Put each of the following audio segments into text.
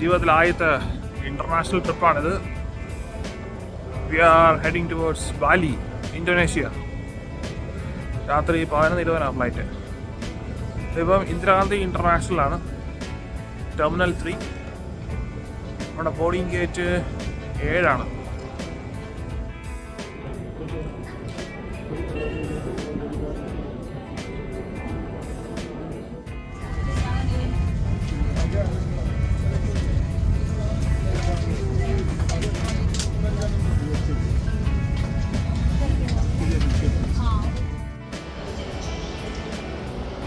ജീവിതത്തിൽ ആദ്യത്തെ ഇൻ്റർനാഷണൽ ട്രിപ്പാണിത്. We are heading towards Bali, Indonesia. രാത്രി 11:20 ഫ്ലൈറ്റ്. ഇപ്പം ഇന്ദിരാഗാന്ധി ഇൻ്റർനാഷണലാണ്, ടെർമിനൽ 3. നമ്മുടെ ബോർഡിംഗ് ഗേറ്റ് 7.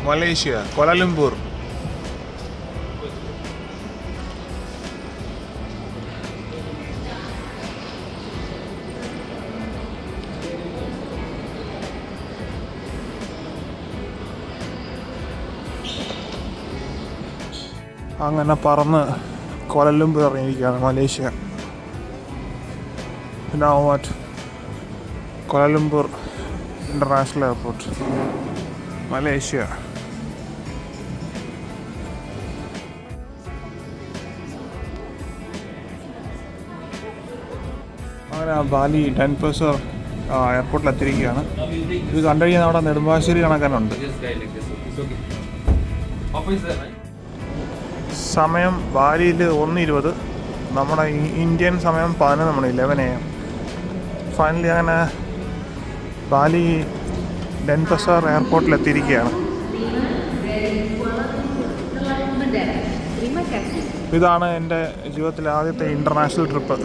മലേഷ്യ, കോലാലംപൂർ. അങ്ങനെ പറന്ന് കോലാലംപൂർ ഇറങ്ങിയിരിക്കുകയാണ് Malaysia. Now at Kuala Lumpur international airport, Malaysia. അങ്ങനെ ബാലി ഡെൻപസർ എയർപോർട്ടിൽ എത്തിയിരിക്കുകയാണ്. ഇത് കണ്ടു കഴിഞ്ഞാൽ നമ്മുടെ നെടുമ്പാശ്ശേരി കണക്കാനുണ്ട്. സമയം ബാലിയിൽ 1:20, നമ്മുടെ ഇന്ത്യൻ സമയം 11 മണി, 11 AM. ഫൈനലി അങ്ങനെ ബാലി ഡെൻപസർ എയർപോർട്ടിൽ എത്തിയിരിക്കുകയാണ്. ഇതാണ് എൻ്റെ ജീവിതത്തിലെ ആദ്യത്തെ ഇൻ്റർനാഷണൽ ട്രിപ്പ്.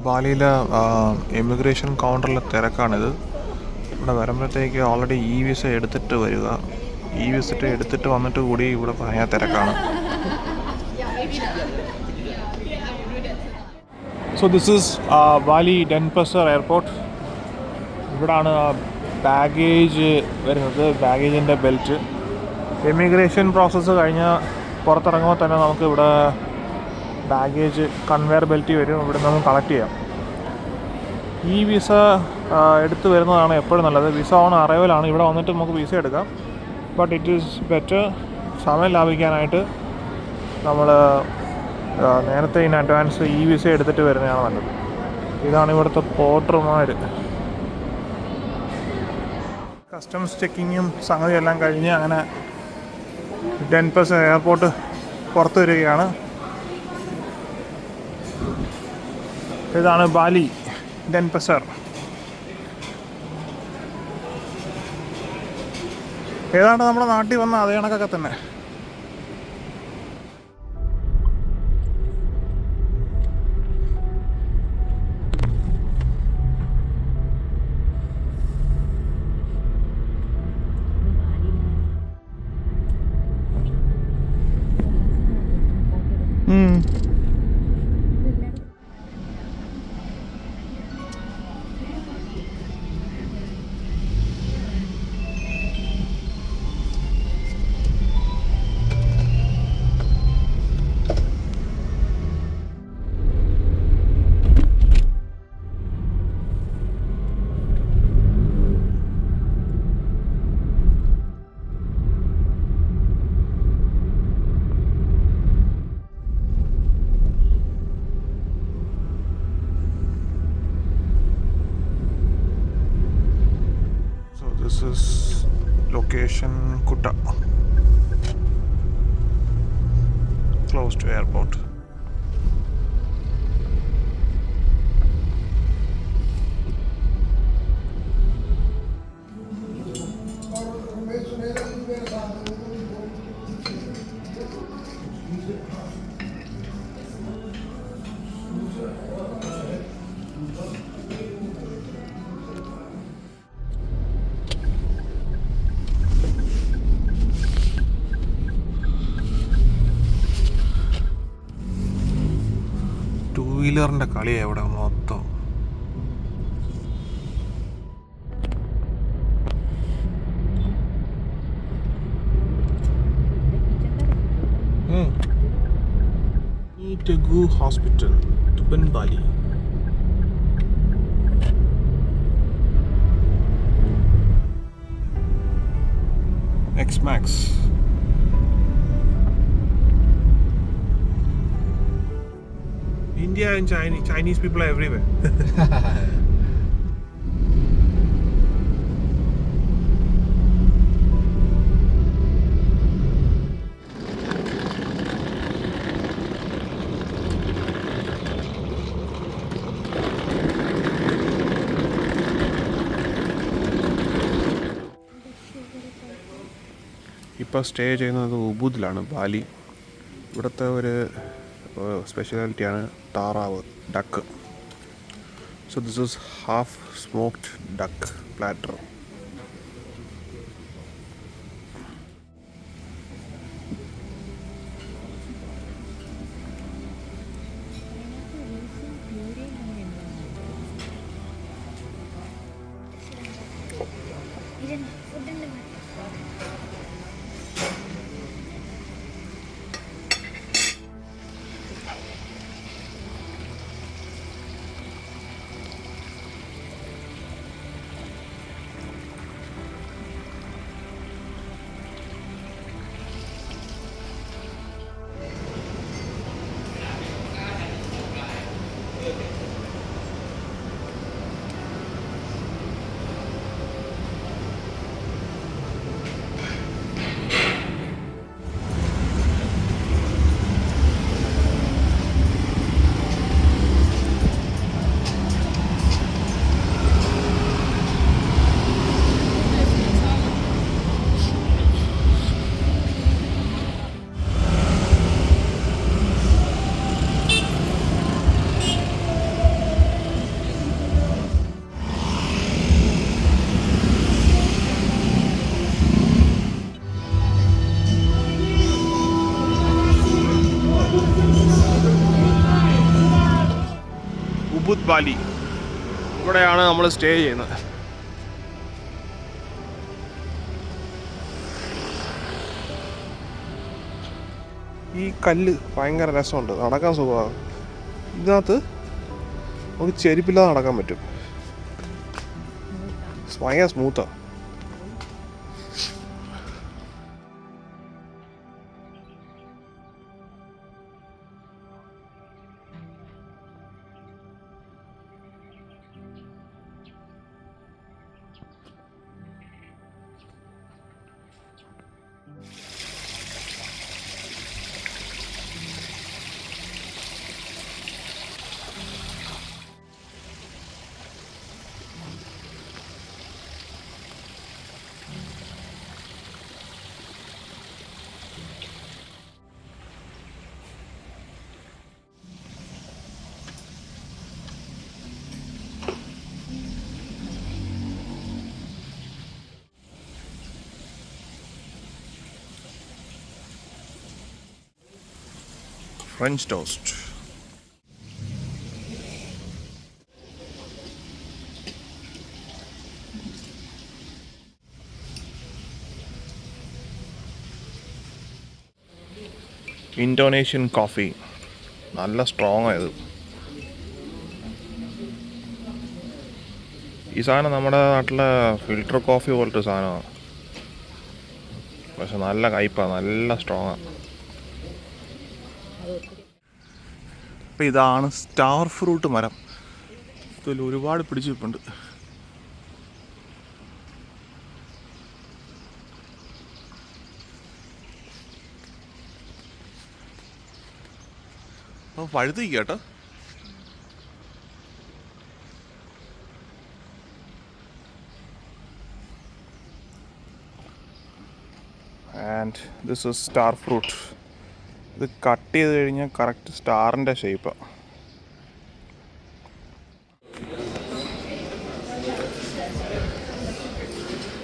ബാലിയിലെ ഇമിഗ്രേഷൻ കൗണ്ടറിലെ തിരക്കാണിത്. ഇവിടെ വരുമ്പോഴത്തേക്ക് ഓൾറെഡി വിസ എടുത്തിട്ട് വരിക. വിസ എടുത്തിട്ട് വന്നിട്ട് കൂടി ഇവിടെ ഭയങ്കര തിരക്കാണ്. So this is Bali Denpasar airport. ഇവിടാണ് ബാഗേജ് വരുന്നത്, ബാഗേജിൻ്റെ ബെൽറ്റ്. ഇമിഗ്രേഷൻ പ്രോസസ്സ് കഴിഞ്ഞ് പുറത്തിറങ്ങുമ്പോൾ തന്നെ നമുക്ക് ഇവിടെ ബാഗേജ് കൺവെയർ ബെൽറ്റ് വരും. ഇവിടെ നമുക്ക് കളക്ട് ചെയ്യാം. ഈ വിസ എടുത്ത് വരുന്നതാണ് എപ്പോഴും നല്ലത്. വിസ ഓൺ അറൈവലാണ്. ഇവിടെ വന്നിട്ട് നമുക്ക് വിസ എടുക്കാം. ബട്ട് ഇറ്റ് ഈസ് ബെറ്റർ, സമയം ലാഭിക്കാനായിട്ട് നമ്മൾ നേരത്തെ ഇൻ അഡ്വാൻസ് ഈ വിസ എടുത്തിട്ട് വരുന്നതാണ് നല്ലത്. ഇതാണ് ഇവിടുത്തെ പോർട്ടർമാർ. കസ്റ്റംസ് ചെക്കിങ്ങും സംഗതിയെല്ലാം കഴിഞ്ഞ് അങ്ങനെ ഡെൻപസർ എയർപോർട്ട് പുറത്തു വരികയാണ്. ഇതാണ് ബാലി ഡെൻപസർ. ഏതാണ്ട് നമ്മുടെ നാട്ടിൽ വന്ന അതേ കണക്കൊക്കെ തന്നെ. This is location Kutta, close to airport. വീലറിൻ്റെ കളിയാണ് ഇവിടെ മൊത്തം. Teguh Hospital, Tuban, Bali. X-Max. India and Chinese people are everywhere. ഇപ്പോൾ സ്റ്റേ ചെയ്യുന്നത് ഉബുദിലാണ്, ബാലി. ഇവിടുത്തെ ഒരു സ്പെഷ്യാലിറ്റിയാണ് താറാവ്, duck. So this is half smoked duck platter. Ubud Bali, ഇവിടെയാണ് നമ്മൾ സ്റ്റേ ചെയ്യുന്നത്. ഈ കല്ല് ഭയങ്കര രസമുണ്ട്, നടക്കാൻ സുഖമാണ്. ഇതിനകത്ത് നമുക്ക് ചെരുപ്പില്ലാതെ നടക്കാൻ പറ്റും. ഭയങ്കര സ്മൂത്താണ്. French toast. ഇന്തോനേഷ്യൻ കോഫി, നല്ല സ്ട്രോങ് ആയത്. ഈ സാധനം നമ്മുടെ നാട്ടിലെ ഫിൽറ്റർ കോഫി പോലത്തെ സാധനമാണ്, പക്ഷെ നല്ല കയ്പാണ്, നല്ല സ്ട്രോങ്ങാണ്. അപ്പോൾ ഇതാണ് സ്റ്റാർ ഫ്രൂട്ട് മരം. ഇതിൽ ഒരുപാട് പിടിച്ചു വെപ്പുണ്ട്. അപ്പോൾ പഴുത്തിരിക്കുക കേട്ടോ. And this is star fruit. ഇത് കട്ട് ചെയ്ത് കഴിഞ്ഞാൽ കറക്റ്റ് സ്റ്റാറിൻ്റെ ഷേപ്പാണ്.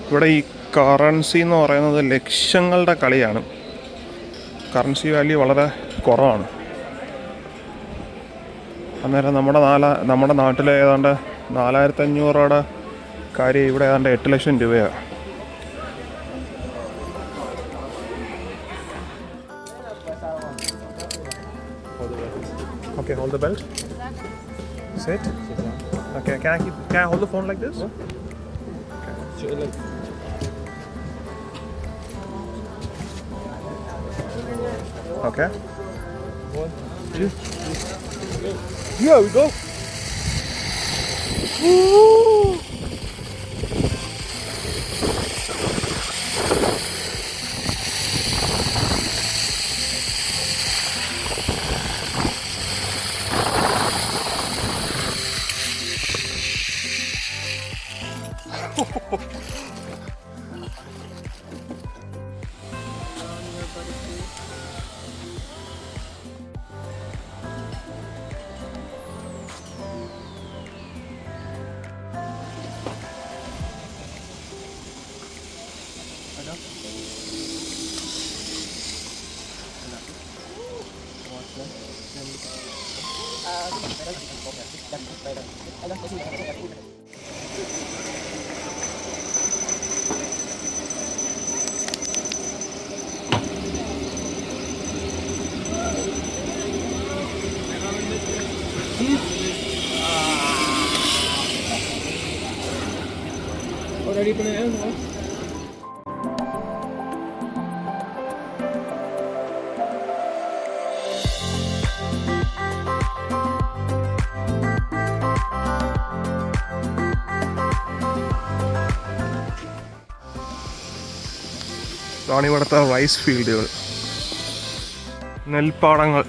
ഇവിടെ ഈ കറൻസി എന്ന് പറയുന്നത് ലക്ഷങ്ങളുടെ കളിയാണ്. കറൻസി വാല്യൂ വളരെ കുറവാണ്. അന്നേരം നമ്മുടെ നാട്ടിൽ ഏതാണ്ട് 4500 രൂപയുടെ കാര്യം ഇവിടെ ഏതാണ്ട് 8 ലക്ഷം രൂപയാണ്. Okay, hold the belt. Sit. Okay, can I hold the phone like this? Okay. Okay. 1, 2, 3. Here we go. Woo! Ready for the animal? ഇതാണ് ഇവിടുത്തെ റൈസ് ഫീൽഡുകൾ, നെൽപ്പാടങ്ങൾ.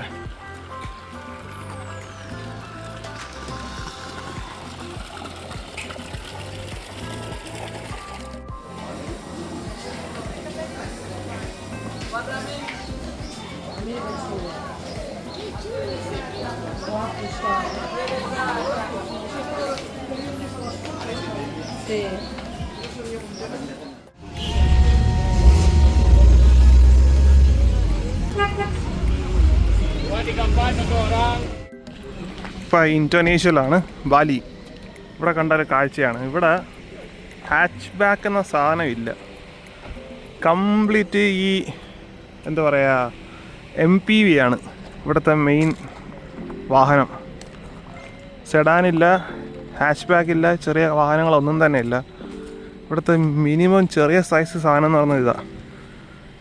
ഇപ്പം ഇന്തോനേഷ്യയിലാണ്, ബാലി. ഇവിടെ കണ്ടൊരു കാഴ്ചയാണ്, ഇവിടെ ഹാച്ച് ബാക്ക് എന്ന സാധനം ഇല്ല. കംപ്ലീറ്റ് ഈ എന്താ പറയുക, MPV ആണ് ഇവിടുത്തെ മെയിൻ വാഹനം. സെഡാനില്ല, ഹാച്ച് ബാക്ക് ഇല്ല, ചെറിയ വാഹനങ്ങളൊന്നും തന്നെ ഇല്ല. ഇവിടുത്തെ മിനിമം ചെറിയ സൈസ് സാധനം എന്ന് പറഞ്ഞത് ഇതാണ്.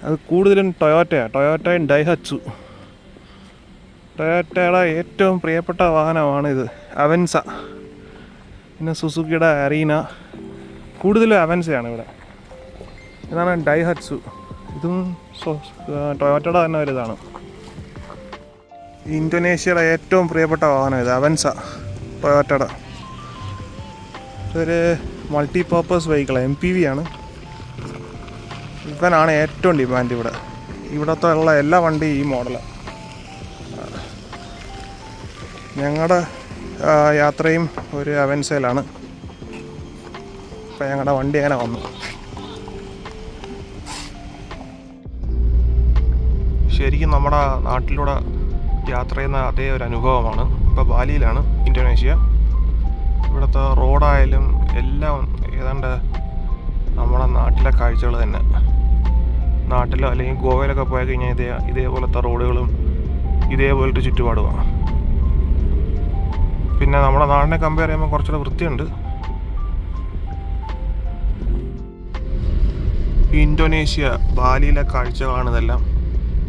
അത് കൂടുതലും ടൊയോട്ടയും ഡൈഹച്ചു. ടൊയോട്ടയുടെ ഏറ്റവും പ്രിയപ്പെട്ട വാഹനമാണിത്, അവൻസ. പിന്നെ സുസുക്കിയുടെ അറീന, കൂടുതലും അവൻസയാണ് ഇവിടെ. ഇതാണ് ഡൈഹച്ചു. ഇതും ടൊയോട്ടയുടെ തന്നെ ഒരു ഇതാണ്. ഇന്തോനേഷ്യയുടെ ഏറ്റവും പ്രിയപ്പെട്ട വാഹനം ഇത്, അവൻസ, ടൊയോട്ടയുടെ. ഇതൊരു മൾട്ടിപർപ്പസ് വെഹിക്കിൾ, MPV ആണ്. ഇവനാണ് ഏറ്റവും ഡിമാൻഡ് ഇവിടെ. ഇവിടുത്തെ ഉള്ള എല്ലാ വണ്ടിയും ഈ മോഡലാണ്. ഞങ്ങളുടെ യാത്രയും ഒരു അവൻസയിലാണ്. ഇപ്പം ഞങ്ങളുടെ വണ്ടി അങ്ങനെ വന്നു. ശരിക്കും നമ്മുടെ നാട്ടിലൂടെ യാത്ര ചെയ്യുന്ന അതേ ഒരു അനുഭവമാണ്. ഇപ്പോൾ ബാലിയിലാണ്, ഇന്തോനേഷ്യ. ഇവിടുത്തെ റോഡായാലും എല്ലാം ഏതാണ്ട് നമ്മുടെ നാട്ടിലെ കാഴ്ചകൾ തന്നെ. നാട്ടിലോ അല്ലെങ്കിൽ ഗോവയിലൊക്കെ പോയി കഴിഞ്ഞാൽ ഇതേപോലത്തെ റോഡുകളും ഇതേപോലത്തെ ചുറ്റുപാടുമാണ്. പിന്നെ നമ്മുടെ നാടിനെ കമ്പയർ ചെയ്യുമ്പോൾ കുറച്ചുകൂടെ വൃത്തിയുണ്ട്. ഇന്തോനേഷ്യ ബാലിയിലെ കാഴ്ചകളാണ് ഇതെല്ലാം.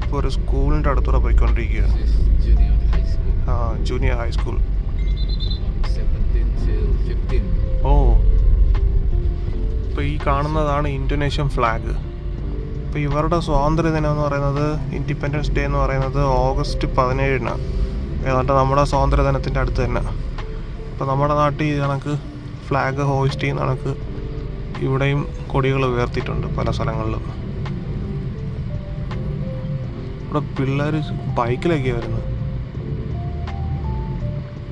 ഇപ്പോൾ ഒരു സ്കൂളിൻ്റെ അടുത്തൂടെ പോയിക്കൊണ്ടിരിക്കുകയാണ്. Junior high school. ഓ, ഇപ്പോൾ ഈ കാണുന്നതാണ് ഇന്തോനേഷ്യൻ ഫ്ലാഗ്. ഇപ്പോൾ ഇവരുടെ സ്വാതന്ത്ര്യ ദിനം എന്ന് പറയുന്നത്, ഇൻഡിപെൻഡൻസ് ഡേ എന്ന് പറയുന്നത് ഓഗസ്റ്റ് 17-നാണ്. ഏതാണ്ട് നമ്മുടെ സ്വാതന്ത്ര്യ ദിനത്തിൻ്റെ അടുത്ത് തന്നെ. ഇപ്പോൾ നമ്മുടെ നാട്ടിൽ ഇത് കണക്ക് ഫ്ലാഗ് ഹോയിസ്റ്റ് ചെയ്യുന്ന കണക്ക് ഇവിടെയും കൊടികൾ ഉയർത്തിയിട്ടുണ്ട് പല സ്ഥലങ്ങളിലും. ഇവിടെ പിള്ളേർ ബൈക്കിലൊക്കെയാണ് വരുന്നത്.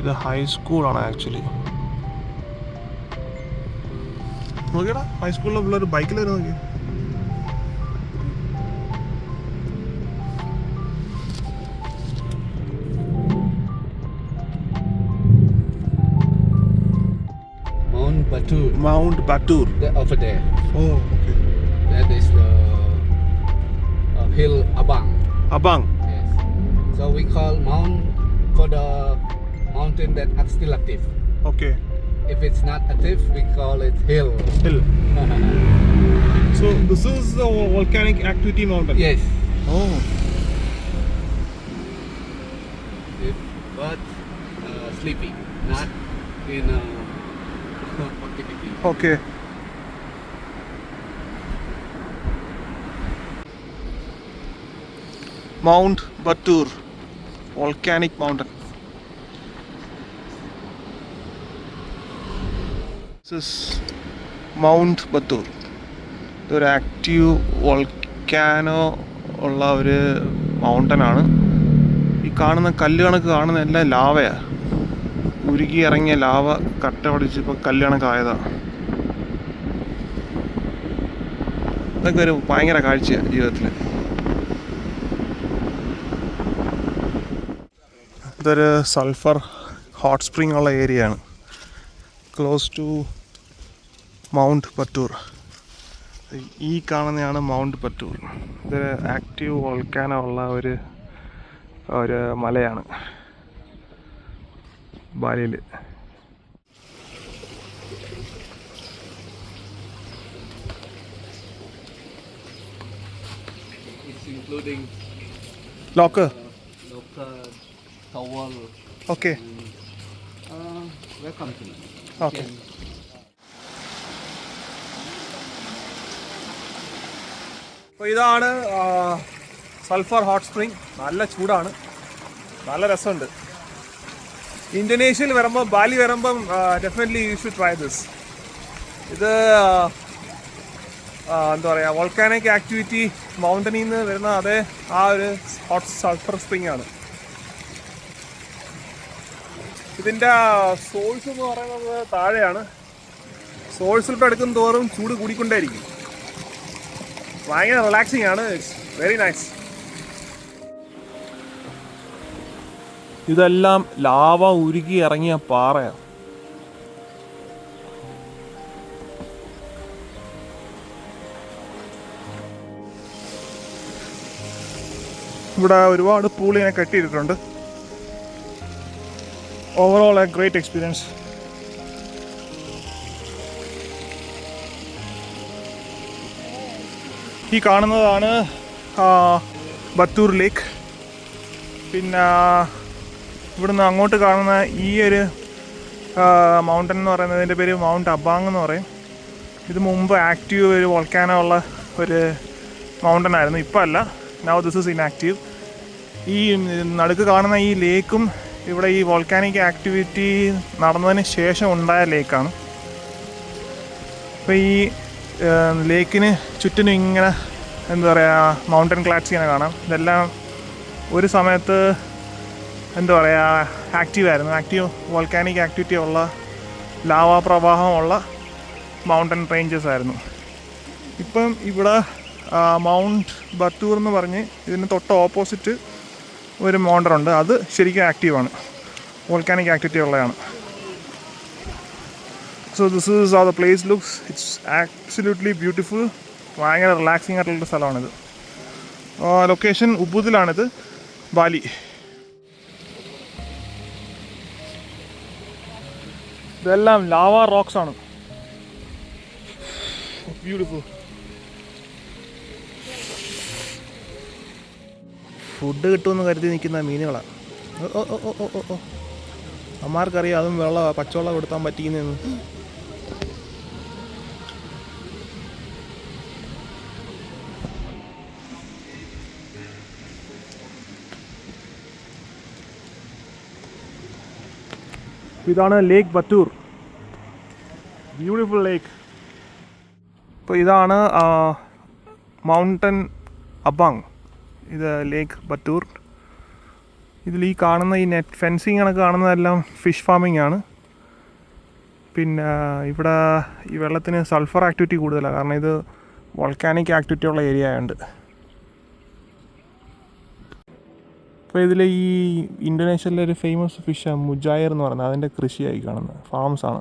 ഇത് ഹൈസ്കൂളാണ് ആക്ച്വലി. നോക്കിയടാ, ഹൈസ്കൂളിലെ പിള്ളേർ ബൈക്കിൽ വരുന്ന നോക്കി. Mount Batur. Over there. Oh, okay. That is the hill Abang. Abang. Yes. So we call mount for the mountain that are still active. Okay. If it's not active, we call it hill. Hill. So this is the volcanic activity mountain. Yes. Oh. but sleeping, not in activity. Okay. Mount Batur, volcanic mountain. This is Mount Batur. ഇതൊരു active volcano ഉള്ള ഒരു mountain ആണ്. ഈ കാണുന്ന കല്ല് കണക്ക് കാണുന്ന എല്ലാം ലാവയാണ്. ഉരുകി ഇറങ്ങിയ ലാവ കട്ട പിടിച്ച് ഇപ്പോൾ കല്ല് കണക്കായതാണ്. ഇതൊക്കെ ഒരു ഭയങ്കര കാഴ്ചയാണ് ജീവിതത്തിൽ. ഇതൊരു സൾഫർ ഹോട്ട് സ്പ്രിംഗ് ഉള്ള ഏരിയ ആണ്, ക്ലോസ് ടു മൗണ്ട് പറ്റൂർ. ഈ കാണുന്നതാണ് മൗണ്ട് പറ്റൂർ. ഇതൊരു ആക്റ്റീവ് വോൾക്കാനോ ഉള്ള ഒരു മലയാണ് ബാലിയിൽ. It's including lock. local towel. Okay Welcome to. Okay. അപ്പോൾ ഇതാണ് സൾഫർ ഹോട്ട് സ്പ്രിംഗ്. നല്ല ചൂടാണ്, നല്ല രസമുണ്ട്. ഇന്തോനേഷ്യയിൽ വരുമ്പോൾ, ബാലി വരുമ്പം definitely you should try this. ഇത് എന്താ പറയുക, വോൾക്കാനിക് ആക്ടിവിറ്റി മൗണ്ടനിൽ നിന്ന് വരുന്ന അതേ ആ ഒരു ഹോട്ട് സൾഫർ സ്പ്രിംഗ് ആണ്. ഇതിൻ്റെ സോഴ്സ് എന്ന് പറയുന്നത് താഴെയാണ്. സോഴ്സിലോട്ട് അടുക്കും തോറും ചൂട് കൂടിക്കൊണ്ടേയിരിക്കും. ഭയങ്കര റിലാക്സിങ് ആണ്. It's very nice. ഇതെല്ലാം ലാവ ഉരുകി ഇറങ്ങിയ പാറയാണ്. ഇവിടെ ഒരുപാട് പൂളിനെ കെട്ടിയിട്ടുണ്ട്. Overall A great experience. ഈ കാണുന്നതാണ് ബത്തൂർ ലേക്ക്. പിന്നെ ഇവിടുന്ന് അങ്ങോട്ട് കാണുന്ന ഈ ഒരു മൗണ്ടൻ എന്ന് പറയുന്നതിൻ്റെ പേര് മൗണ്ട് അബാങ് എന്ന് പറയും. ഇത് മുമ്പ് ആക്റ്റീവ് ഒരു വോൾക്കാനോ ഉള്ള ഒരു മൗണ്ടൻ ആയിരുന്നു. ഇപ്പം അല്ല, നൗ ദിസ് ഇസ് ഇൻആക്റ്റീവ്. ഈ നടുക്ക് കാണുന്ന ഈ ലേക്കും ഇവിടെ ഈ വോൾക്കാനിക് ആക്ടിവിറ്റി നടന്നതിന് ശേഷം ഉണ്ടായ ലേക്കാണ്. അപ്പോൾ ഈ ലേക്കിന് ചുറ്റിനും ഇങ്ങനെ എന്താ പറയുക, മൗണ്ടൻ ക്ലാറ്റ്സ് ഇങ്ങനെ കാണാം. ഇതെല്ലാം ഒരു സമയത്ത് എന്താ പറയുക, ആക്റ്റീവായിരുന്നു. ആക്റ്റീവ് വോൾക്കാനിക് ആക്ടിവിറ്റി ഉള്ള, ലാവാ പ്രവാഹമുള്ള മൗണ്ടൻ റേഞ്ചസ് ആയിരുന്നു. ഇപ്പം ഇവിടെ മൗണ്ട് ബത്തൂർ എന്ന് പറഞ്ഞ് ഇതിന് തൊട്ട് ഓപ്പോസിറ്റ് ഒരു മൗണ്ടൻ ഉണ്ട്. അത് ശരിക്കും ആക്റ്റീവാണ്, വോൾക്കാനിക് ആക്ടിവിറ്റി ഉള്ളതാണ്. So this is how the place looks. It's absolutely beautiful. ഭയങ്കര റിലാക്സിങ് ആയിട്ടുള്ള സ്ഥലമാണിത്. ലൊക്കേഷൻ ഉബുദിലാണിത്, ബാലി. ഇതെല്ലാം ലാവ റോക്സ് ആണ്. ബ്യൂട്ടിഫുൾ. ഫുഡ് കിട്ടുമെന്ന് കരുതി നിൽക്കുന്ന മീനുകളാണ്. അമ്മമാർക്കറിയാം അതും പച്ചവെള്ളം കൊടുത്താൻ പറ്റിയെന്ന്. ഇതാണ് ലേക്ക് ബത്തൂർ, ബ്യൂട്ടിഫുൾ ലേക്ക്. ഇപ്പോൾ ഇതാണ് മൗണ്ടൻ അബാങ്. ഇത് ലേക്ക് ബത്തൂർ. ഇതിൽ ഈ കാണുന്ന ഈ നെറ്റ് ഫെൻസിങ് കണക്ക് കാണുന്നതെല്ലാം ഫിഷ് ഫാമിംഗ് ആണ്. പിന്നെ ഇവിടെ ഈ വെള്ളത്തിന് സൾഫർ ആക്ടിവിറ്റി കൂടുതലാണ്, കാരണം ഇത് വോൾക്കാനിക് ആക്ടിവിറ്റി ഉള്ള ഏരിയ ആയതുകൊണ്ട്. അപ്പോൾ ഇതിൽ ഈ ഇന്തോനേഷ്യയിലെ ഒരു ഫേമസ് ഫിഷ് മുജായർ എന്ന് പറയുന്നത്, അതിൻ്റെ കൃഷിയായി കാണുന്നത്, ഫാംസാണ്.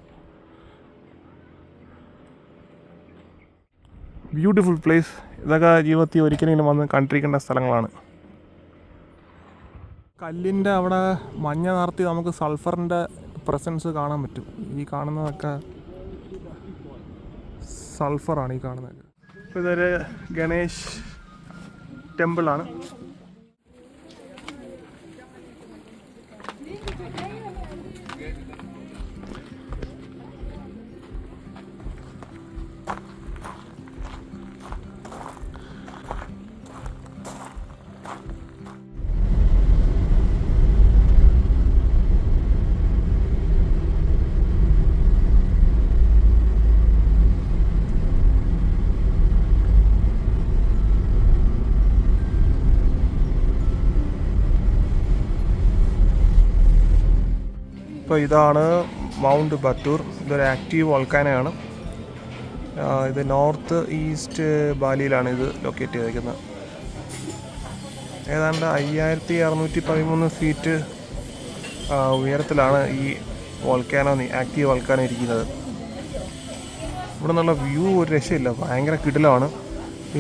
Beautiful place. ഇതൊക്കെ ജീവിതത്തിൽ ഒരിക്കലെങ്കിലും വന്ന് കണ്ടിരിക്കേണ്ട സ്ഥലങ്ങളാണ്. കല്ലിൻ്റെ അവിടെ മഞ്ഞ നിറത്തി നമുക്ക് സൾഫറിൻ്റെ പ്രസൻസ് കാണാൻ പറ്റും. ഈ കാണുന്നതൊക്കെ സൾഫറാണ് ഈ കാണുന്നത്. ഇപ്പോൾ ഇതൊരു ഗണേഷ് ടെമ്പിളാണ്. അപ്പോൾ ഇതാണ് മൗണ്ട് ബത്തൂർ. ഇതൊരു ആക്റ്റീവ് വോൾക്കാനോയാണ്. ഇത് നോർത്ത് ഈസ്റ്റ് ബാലിയിലാണ് ഇത് ലൊക്കേറ്റ് ചെയ്തിരിക്കുന്നത്. ഏതാണ്ട് 5613 ഫീറ്റ് ഉയരത്തിലാണ് ഈ വോൾക്കാനോ ആക്റ്റീവ് വോൾക്കാനോ ഇരിക്കുന്നത്. ഇവിടെ നിന്നുള്ള വ്യൂ ഒരു രക്ഷയില്ല, ഭയങ്കര കിടിലമാണ്.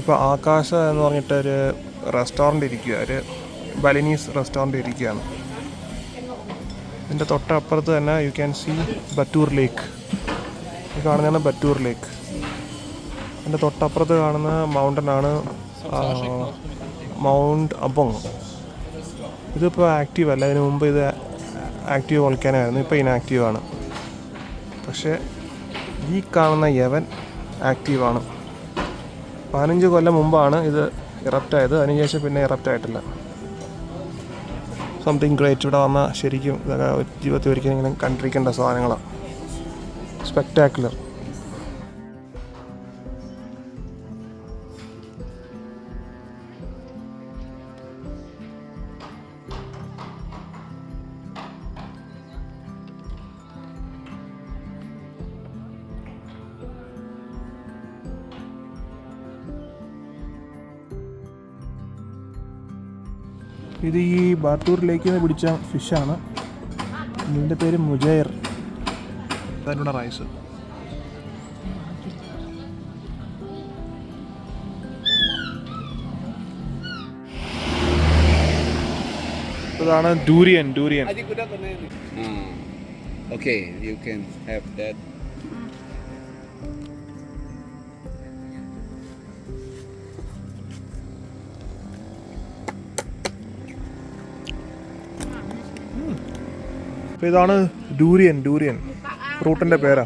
ഇപ്പോൾ ആകാശ എന്ന് പറഞ്ഞിട്ടൊരു റെസ്റ്റോറൻറ്റ് ഇരിക്കുക, ഒരു ബലിനീസ് റെസ്റ്റോറൻറ്റ് ഇരിക്കുകയാണ്. ഇതിൻ്റെ തൊട്ടപ്പുറത്ത് തന്നെ യു ക്യാൻ സീ ബത്തൂർ ലേക്ക്. ഈ കാണുന്നതാണ് ബത്തൂർ ലേക്ക്. അതിൻ്റെ തൊട്ടപ്പുറത്ത് കാണുന്ന മൗണ്ടനാണ് മൗണ്ട് അബോങ്. ഇതിപ്പോൾ ആക്റ്റീവ് അല്ല, ഇതിന് മുമ്പ് ഇത് ആക്റ്റീവ് വോൾക്കാനായിരുന്നു, ഇപ്പോൾ ഇനാക്റ്റീവാണ്. പക്ഷേ ഈ കാണുന്ന യവൻ ആക്റ്റീവാണ്. 15 കൊല്ലം മുമ്പാണ് ഇത് ഇറപ്റ്റായത്, അതിനുശേഷം പിന്നെ ഇറപ്റ്റായിട്ടില്ല. Something great. ഇവിടെ വന്നാൽ ശരിക്കും ഇതൊക്കെ ജീവിതത്തിൽ ഒരിക്കലും ഇങ്ങനെ കണ്ടിരിക്കേണ്ട സാധനങ്ങളാണ്. സ്പെക്ടാക്കുലർ. ഇത് ഈ ബാത്തൂർ ലേക്കിൽ നിന്ന് പിടിച്ച ഫിഷാണ്. ഇതിൻ്റെ പേര് മുജയർ. അതിനുള്ള റൈസ്. ഇതാണ് ഡൂരിയൻ. Okay, you can have that. അപ്പോൾ ഇതാണ് ഡൂരിയൻ ഫ്രൂട്ടിൻ്റെ പേരാ.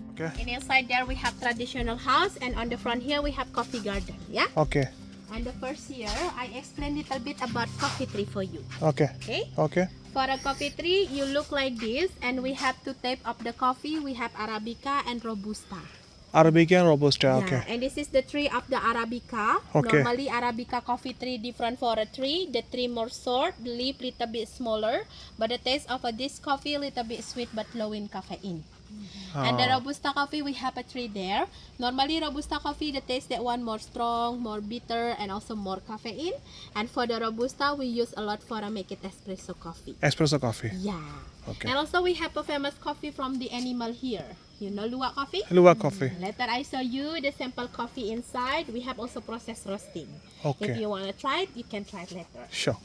Okay. And inside there we have traditional house, and on the front here we have coffee garden. Yeah. Okay. And the first here I explain little bit about coffee tree for you. Okay. Okay. For a coffee tree, you look like this, and we have two type of the coffee. We have Arabica and Robusta. Arabica and Robusta. Okay. Yeah, and this is the tree of the Arabica. Okay. Normally Arabica coffee tree different for a tree. The tree more short, the leaf little bit smaller, but the taste of this coffee little bit sweet but low in caffeine. And the Robusta coffee, we have a tree there. Normally Robusta coffee, the taste that one more strong, more bitter, and also more caffeine. And for the Robusta, we use a lot for make it espresso coffee. Espresso coffee. Yeah. Okay. And also we have a famous coffee from the animal here. You know Luwak coffee? Luwak coffee. Later I show you the sample coffee inside. We have also processed roasting. Okay. If you want to try it, you can try it later. Sure.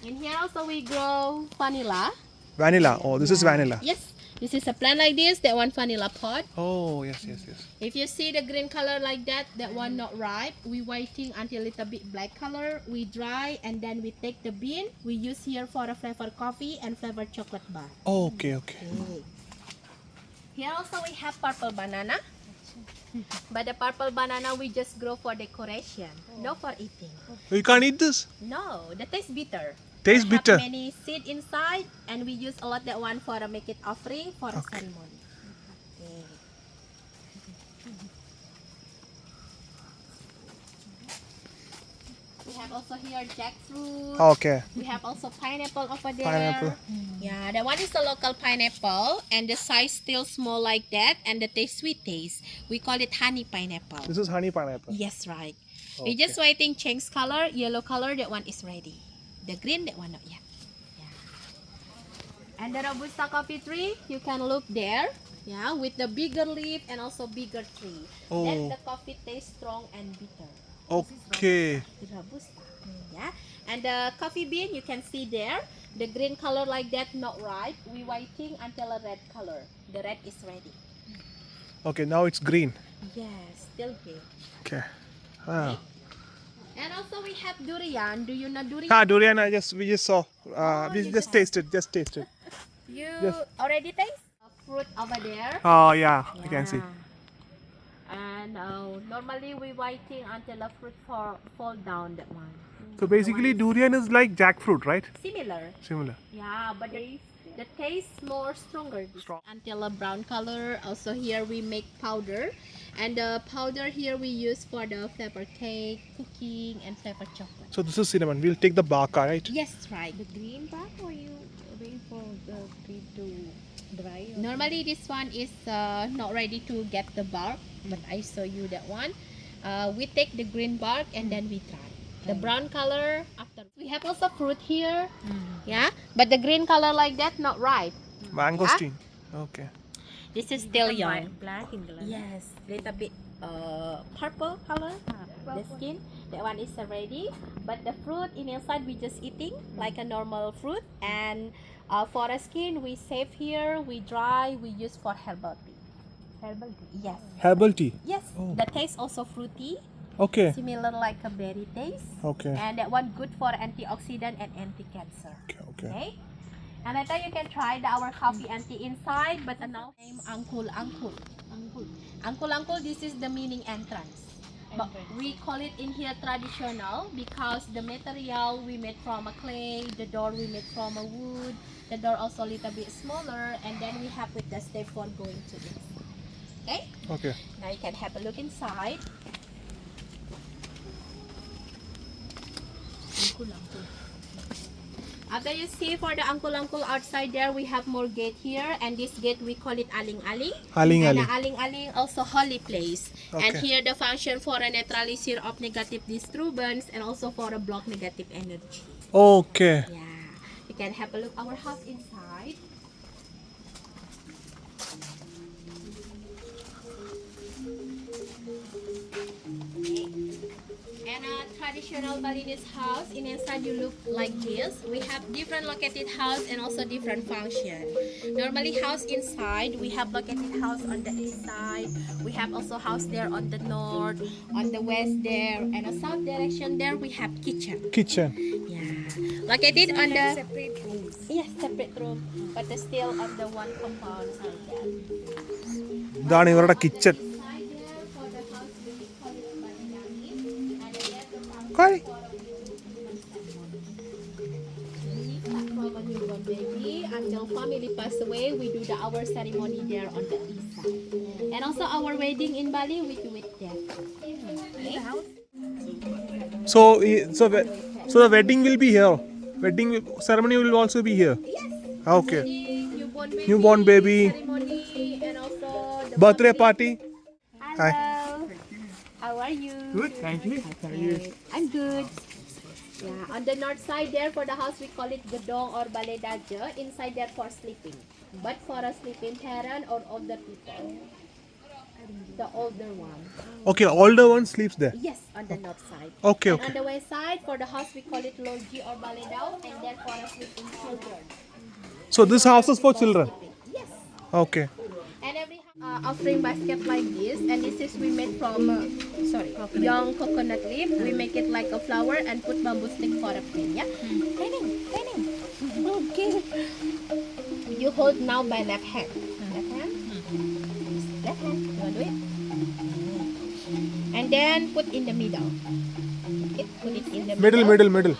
And here also we grow vanilla. Vanilla. Oh, this is vanilla. Yes. This is a plant like this, that one vanilla pod. Oh, yes. If you see the green color like that, that one not ripe. We waiting until little bit black color. We dry and then we take the bean. We use here for a flavor coffee and flavor chocolate bar. Oh, okay. Okay. Here also we have purple banana. But the purple banana we just grow for decoration, no for eating. You can't eat this? No, the taste bitter. Taste Have bitter. many seed inside, and we use a lot that one for make it offering for a ceremony. Okay. We have also here jackfruit. Okay. We have also pineapple over there. Pineapple. Yeah, that one is a local pineapple, and the size still small like that, and the taste sweet taste. We call it honey pineapple. This is honey pineapple. Yes, right. We're just waiting change color, yellow color. That one is ready. The green, that one not yet. Yeah. And the Robusta coffee tree, you can look there. Yeah, with the bigger leaf and also bigger tree. Oh. Then the coffee tastes strong and bitter. Okay. The Robusta. Yeah. And the coffee bean, you can see there. The green color like that, not ripe. We waiting until a red color. The red is ready. Okay, now it's green. Yes, still green. Okay. Ah. And also we have durian. Do you know durian? Durian, we just saw. We you just tasted. You Yes. already taste a fruit over there? Oh, yeah. You can see. And normally we waiting until a fruit fall down that one. So basically, durian is like jackfruit, right? Similar. Similar. Yeah, but the The taste more stronger. Strong. Until a brown color. Also here we make powder. And the powder here we use for the flavor cake, cooking, and flavor chocolate. So this is cinnamon. We'll take the bark, right? Yes, right. The green part, or you wait for the tree to dry? Or Normally this one is not ready to get the bark, but I show you that one. We take the green bark and then we dry. The brown color after. We have also fruit here, yeah, but the green color like that not ripe. Mangosteen. Okay. This is still White, young. black in color. Yes, little bit purple color. The skin, that one is ready, but the fruit in inside we just eating like a normal fruit, and for the skin we save here, we dry, we use for herbal tea. Herbal tea. Yes, Herbal tea. yes. Oh. The taste also fruity, Okay. similar like a berry taste, Okay. and that one good for antioxidant and anti-cancer. Okay. Okay. Okay. And I thought you can try our coffee and tea inside, but now name Angkul Angkul. Angkul Angkul, this is the meaning entrance. But we call it in here traditional because the material we made from a clay, the door we made from a wood, the door also a little bit smaller, and then we have with the step for going to this. Okay? Okay. Now you can have a look inside. After you see for the Angkul Angkul outside there, we have more gate here, and this gate we call it Aling Aling. Aling And Aling. the Aling Aling also holy place. And Okay. here the function for a neutralizer of negative disturbance and also for a block negative energy. Okay. Yeah, you can have a look our house inside. And a traditional Balinese house, in inside you look like this. We have different located house and also different function. Normally house inside, we have located house on the east side. We have also house there on the north, on the west there, and a south direction there we have kitchen. Kitchen. Yeah, located on the Separate rooms. yes separate room, but it's still on the one compound like that. ഇതാണ് ഇവരുടെ kitchen. Inside there for the house we call it Bandani, and then there's the function Kai. from a newborn baby until family pass away, we do our ceremony there on the east side. And also our wedding in Bali, we do it there. Okay? So the wedding will be here. Wedding ceremony will also be here. Yes. Okay. Wedding, Newborn baby. ceremony, and also the Birthday family. party. Hello. How are you? Good. Thank you. Okay. I'm good. Yeah, on the north side there for the house we call it Gedong or Baledaja. Inside there for sleeping. But for a sleeping parent or older people. The older one. Okay. Older one sleeps there. Yes, on the north side. Okay. And Okay. on the west side for the house we call it Logi or Baledao, and then for a sleeping children. So this house is for children. Sleeping. Yes. Okay. And every offering basket like this, and this is we made from young coconut leaf. We make it like a flower and put bamboo stick for a pin. Yeah, training. Okay. You hold now by left hand. Left hand. Left hand. You want to do it? And then put in the middle. Okay, put it in the Middle.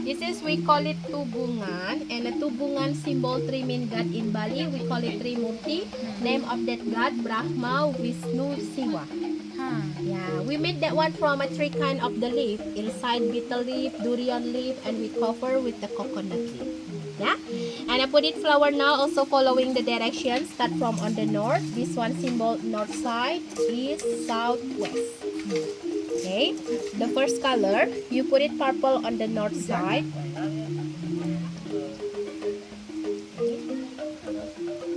This is we call it tubungan, and the tubungan symbol Trimin God in Bali. We call it Trimurti. Name of that God Brahma, Vishnu, Shiva. Yeah, we made that one from a three kind of the leaf. Inside betel leaf, durian leaf, and we cover with the coconut leaf. Yeah, and I put it flower now. Also following the directions. Start from on the north. This one symbol north side, east, south, west. Okay, the first color, you put it purple on the north side.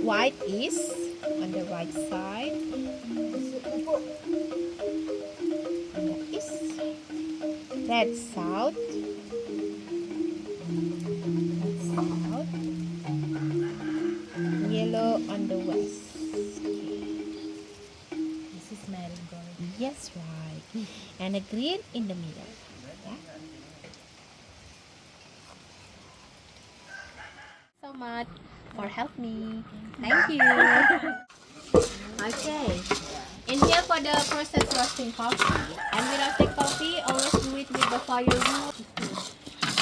White is on the right side. On the east. Red south. South. Yellow on the west. This is marigold. Yes, right. And a green in the middle. Yeah. So much for help me. Thank you. Okay. In here for the process roasting coffee. And we roasting coffee, always do it with the fire wood.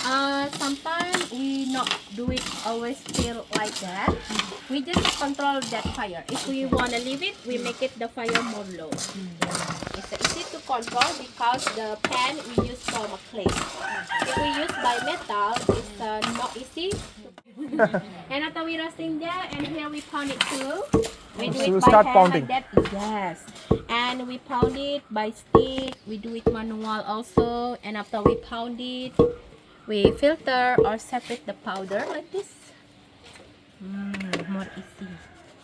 Sometimes we not do it always feel like that. We just control that fire. If we want to leave it, we make it the fire more low. It's easy to control because the pan we use from a clay. If we use by metal, it's not easy. And after we roasting there, and here we pound it too. We do So it we by start hand pounding. like that. Yes. And we pound it by stick. We do it manual also. And after we pound it, we filter or separate the powder like this. More easy.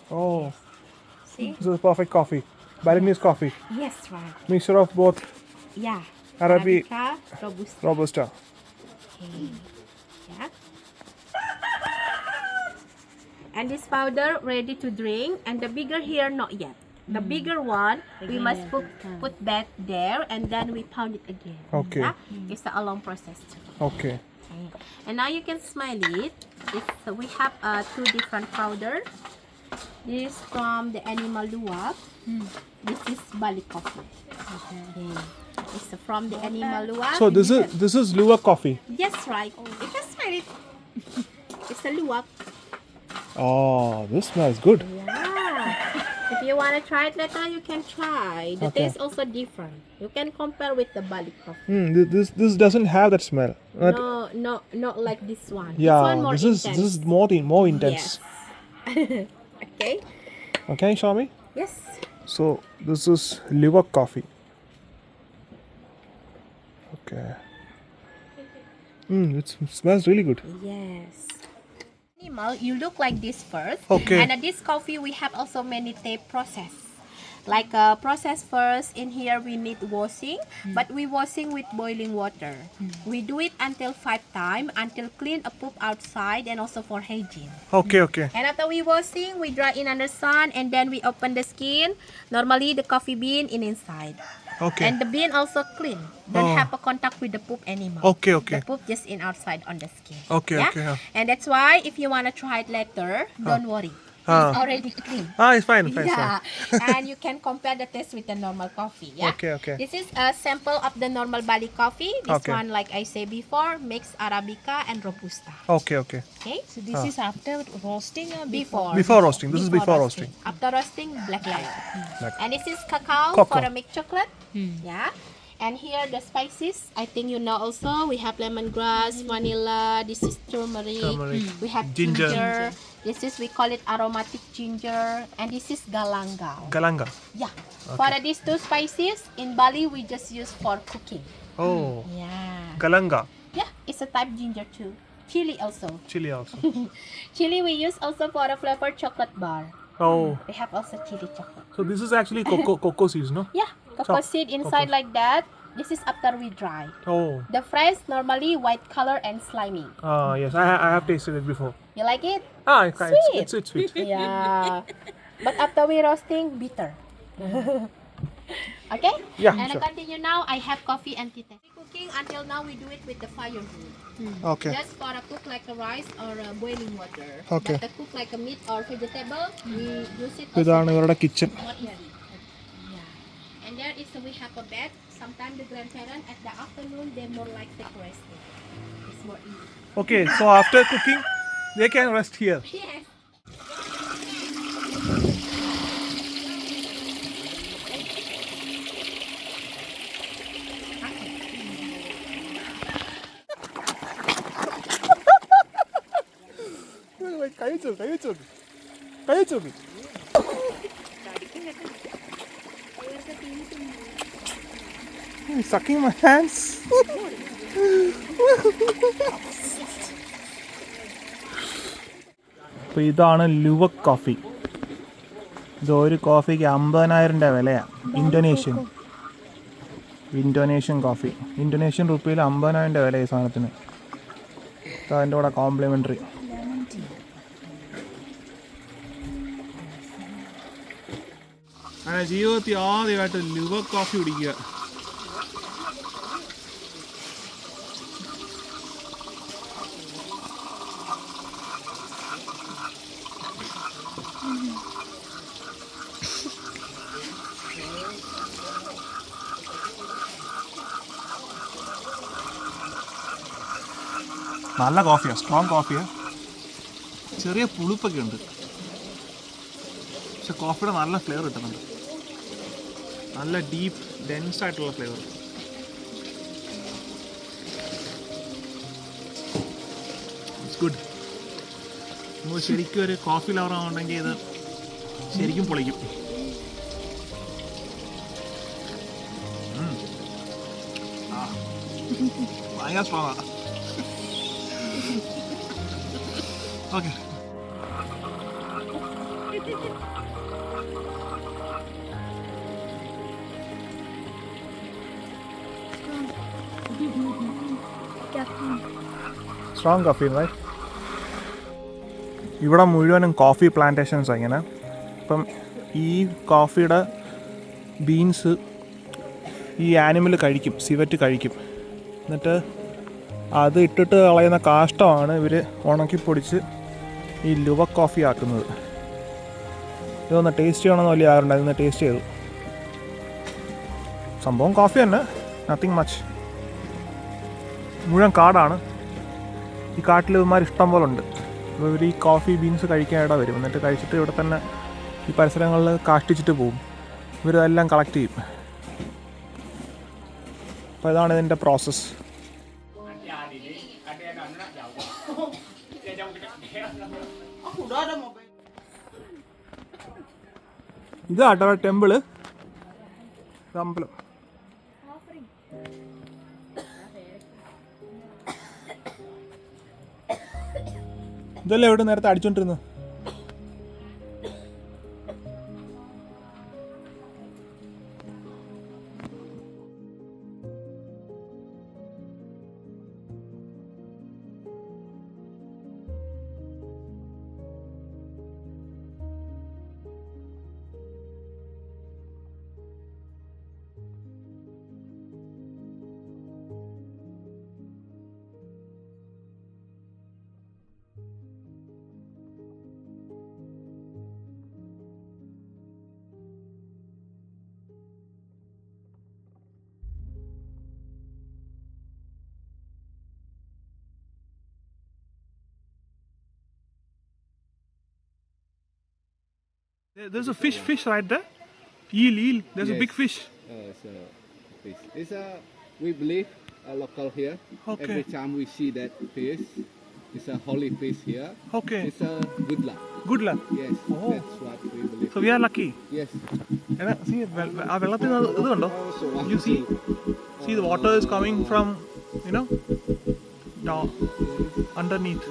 Oh, See? this is perfect coffee. Balinese coffee. Yes, right. Mixture of both Yeah. Arabica, Robusta. Robusta. Okay. Yeah. And this powder ready to drink. And the bigger here, not yet. The bigger one, we must put back there and then we pound it again. Okay. Yeah? It's a long process too. Okay. Okay. And now you can smell it. We have two different powder. This from the animal luwak. This is Bali coffee. Okay. It's from the animal luwak. So this is luwak coffee. Yes, right. You can smell it. It's a luwak. Oh, this smells good. Yeah. If you want to try it later, you can try. The Okay. taste also different. You can compare with the Bali coffee. This doesn't have that smell. But No, not like this one. yeah, This one more intense. this is more intense. Yes. Okay. Okay, show me. Yes. So this is luwak coffee. Okay. It smells really good. Yes. Animal, you look like this first. Okay. And this coffee, we have also many type process. Like process first, in here we need washing, but we washing with boiling water. We do it until 5 times, until clean a poop outside and also for hygiene. Okay. And after we washing, we dry in under sun and then we open the skin. Normally the coffee bean in inside. Okay. And the bean also clean. Don't Oh. have a contact with the poop anymore. Okay. The poop just in outside on the skin. Okay, Yeah? okay, yeah. And that's why if you want to try it later, don't worry. It's already clean. It's fine. Yeah. And you can compare the taste with the normal coffee. Yeah. Okay. This is a sample of the normal Bali coffee. This Okay. one, like I say before, mixed Arabica and Robusta. Okay. Okay. So this is after roasting or Before. Before roasting. This is before roasting. After roasting, black light. Black. And this is cacao Cocoa. for a milk chocolate. Yeah. And here the spices. I think you know also. We have lemongrass, vanilla. This is turmeric. We have Ginger. ginger. This is, we call it aromatic ginger. And this is galangal. Galanga. Yeah. For these two spices, in Bali, we just use for cooking. Oh, Yeah. galanga. Yeah, it's a type ginger too. Chili also. Chili also. Chili we use also for a flavored chocolate bar. Oh, We have also chili chocolate. so this is actually cocoa seeds, no? Yeah, cocoa Chop- seed inside cocoa. like that. This is after we dry. Oh, The fresh normally white color and slimy. yes, I have tasted it before. You like it? It's sweet. Yeah. But after we roasting, bitter. Okay? Yeah, And sure. I continue now. I have coffee and tea. Cooking until now we do it with the fire wood. Okay. Just for a cook like a rice or a boiling water. Okay. But to cook like a meat or vegetable, we use it ഇതാണ് also ഇവരുടെ kitchen. more easy. Yeah. And there is we have a bed. Sometimes the grandparents at the afternoon they more like take resting. It's more easy. Okay, so after cooking, they can rest here. Yes. Sucking my hands. അപ്പോൾ ഇതാണ് ലുവക് coffee. ഇത് ഒരു കോഫിക്ക് 50,000 വിലയാണ്. Indonesian coffee. Indonesian റുപ്പിയിൽ 50,000 വില ഈ സാധനത്തിന്. അതിൻ്റെ കൂടെ കോംപ്ലിമെൻ്ററി. അങ്ങനെ ജീവിതത്തിൽ ആദ്യമായിട്ട് ലുവക് കോഫി കുടിക്കുക. നല്ല കോഫിയാണ്, സ്ട്രോങ് കോഫിയാണ്. ചെറിയ പുളിപ്പൊക്കെ ഉണ്ട്, പക്ഷെ കോഫിയുടെ നല്ല ഫ്ലേവർ കിട്ടുന്നുണ്ട്. നല്ല ഡീപ്പ് ഡെൻസ് ആയിട്ടുള്ള ഫ്ലേവർ. It's good. നമ്മൾ ശരിക്കും ഒരു കോഫി ലവർ ആവുന്നുണ്ടെങ്കിൽ ഇത് ശരിക്കും പൊളിക്കും. ഭയങ്കര സ്ട്രോങ്ങാണ്. Okay, strong coffee right. ഇവിടെ മുഴുവനും കോഫി പ്ലാന്റേഷൻസാണ് ഇങ്ങനെ. അപ്പം ഈ കോഫിയുടെ ബീൻസ് ഈ ആനിമൽ കഴിക്കും, സിവറ്റ് കഴിക്കും. എന്നിട്ട് അത് ഇട്ടിട്ട് കളയുന്ന കാഷ്ടമാണ് ഇവർ ഉണക്കിപ്പൊടിച്ച് ഈ ലുവ കോഫി ആക്കുന്നത്. ഇതൊന്ന് ടേസ്റ്റ് ചെയ്യണമെന്ന് വലിയ ആരുണ്ട്, അതിന്ന് ടേസ്റ്റ് ചെയ്തു. സംഭവം കോഫി തന്നെ, നത്തിങ് മച്ച്. മുഴുവൻ കാടാണ്. ഈ കാട്ടിൽ ഇവന്മാർ ഇഷ്ടം പോലെ ഉണ്ട്. അപ്പോൾ ഇവർ ഈ കോഫി ബീൻസ് കഴിക്കാനിട വരും. എന്നിട്ട് കഴിച്ചിട്ട് ഇവിടെ തന്നെ ഈ പരിസരങ്ങളിൽ കാഷ്ടിച്ചിട്ട് പോകും. ഇവരെല്ലാം കളക്ട് ചെയ്യും. അപ്പോൾ ഇതാണ് ഇതിൻ്റെ പ്രോസസ്സ്. ഇതാട്ടോ ടെമ്പിള്, അമ്പലം. ഇതല്ലേ ഇവിടെ നേരത്തെ അടിച്ചോണ്ടിരുന്നത്. There's a fish right there. Eel. There's a big fish. It's a fish. It's a, we believe, a local here. Okay. Every time we see that fish, it's a holy fish here. Okay. It's a good luck. Good luck. Yes, Oh. that's what we believe. So we are lucky. Yes. See, ആ വെള്ളത്തിൽ ഇത് കണ്ടോ? Also, You see the water is coming from, you know, down underneath.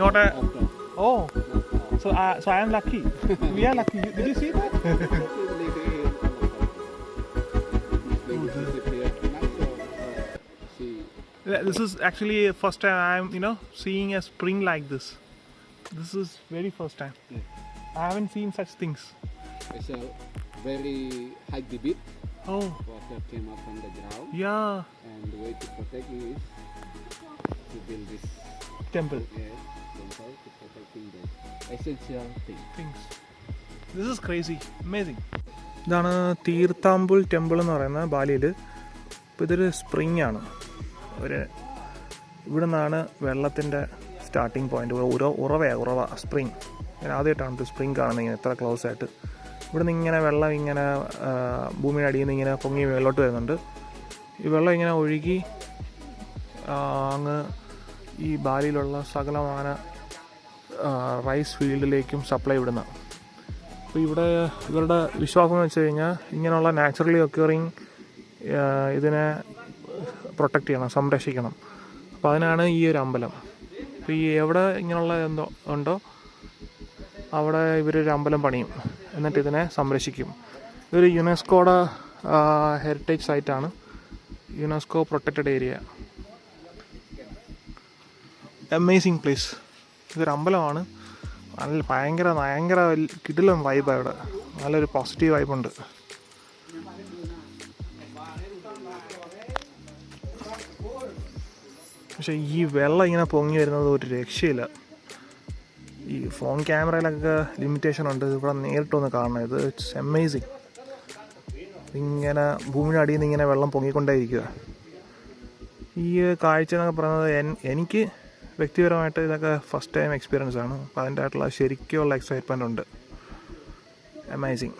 Not a. Oh. So I am lucky. We are lucky. Did you see that? This is actually first time I am, seeing a spring like this. This is very first time. I haven't seen such things. It's a very high debit. Oh. Water came up from the ground. Yeah. And the way to protect it is to build this Temple. temple to protecting the essential things. This is crazy. Amazing. ഇതാണ് തീർത്ഥാമ്പുൽ temple എന്ന് പറയുന്നത് ബാലിയിൽ. ഇപ്പോൾ ഇതൊരു spring ആണ്. ഇവിടെ നിന്നാണ് വെള്ളത്തിൻ്റെ starting point. ഉറവ സ്പ്രിങ്. ഞാൻ ആദ്യമായിട്ടാണ് ഒരു സ്പ്രിങ് കാണുന്നത് ഇങ്ങനെ എത്ര ക്ലോസ് ആയിട്ട്. ഇവിടെ നിന്ന് ഇങ്ങനെ വെള്ളം ഇങ്ങനെ ഭൂമിയുടെ അടിയിൽ നിന്ന് ഇങ്ങനെ പൊങ്ങി മേലോട്ട് വരുന്നുണ്ട്. ഈ വെള്ളം ഇങ്ങനെ ഒഴുകി അങ്ങ് ഈ ബാലിയിലുള്ള സകലമാന റൈസ് ഫീൽഡിലേക്കും സപ്ലൈ വിടുന്ന. അപ്പോൾ ഇവരുടെ വിശ്വാസം എന്ന് വെച്ച് കഴിഞ്ഞാൽ ഇങ്ങനെയുള്ള നാച്ചുറലി ഒക്യൂറിങ് ഇതിനെ പ്രൊട്ടക്റ്റ് ചെയ്യണം, സംരക്ഷിക്കണം. അപ്പോൾ അതിനാണ് ഈ ഒരു അമ്പലം. അപ്പോൾ ഈ എവിടെ ഇങ്ങനെയുള്ള ഉണ്ടോ അവിടെ ഇവരൊരു അമ്പലം പണിയും, എന്നിട്ട് ഇതിനെ സംരക്ഷിക്കും. ഇതൊരു യുനെസ്കോയുടെ ഹെറിറ്റേജ് സൈറ്റാണ്, UNESCO protected area. Amazing place. ഇതൊരു അമ്പലമാണ്. നല്ല ഭയങ്കര കിടിലൻ വൈബാണ് ഇവിടെ. നല്ലൊരു പോസിറ്റീവ് വൈബുണ്ട്. പക്ഷേ ഈ വെള്ളം ഇങ്ങനെ പൊങ്ങി വരുന്നത് ഒരു രക്ഷയില്ല. ഈ ഫോൺ ക്യാമറയിലൊക്കെ ലിമിറ്റേഷൻ ഉണ്ട്. ഇവിടെ നേരിട്ടൊന്ന് കാണണം. ഇത് ഇറ്റ്സ് അമേസിങ്. ഇങ്ങനെ ഭൂമിയുടെ അടിയിൽ നിന്ന് ഇങ്ങനെ വെള്ളം പൊങ്ങിക്കൊണ്ടേയിരിക്കുക. ഈ കാഴ്ച എന്നൊക്കെ പറയുന്നത് എനിക്ക് വ്യക്തിപരമായിട്ട് ഇതൊക്കെ ഫസ്റ്റ് ടൈം എക്സ്പീരിയൻസ് ആണ്. അപ്പോൾ അതിൻ്റെ ആയിട്ടുള്ള ശരിക്കുള്ള എക്സൈറ്റ്മെൻ്റ് ഉണ്ട്. അമേസിങ്.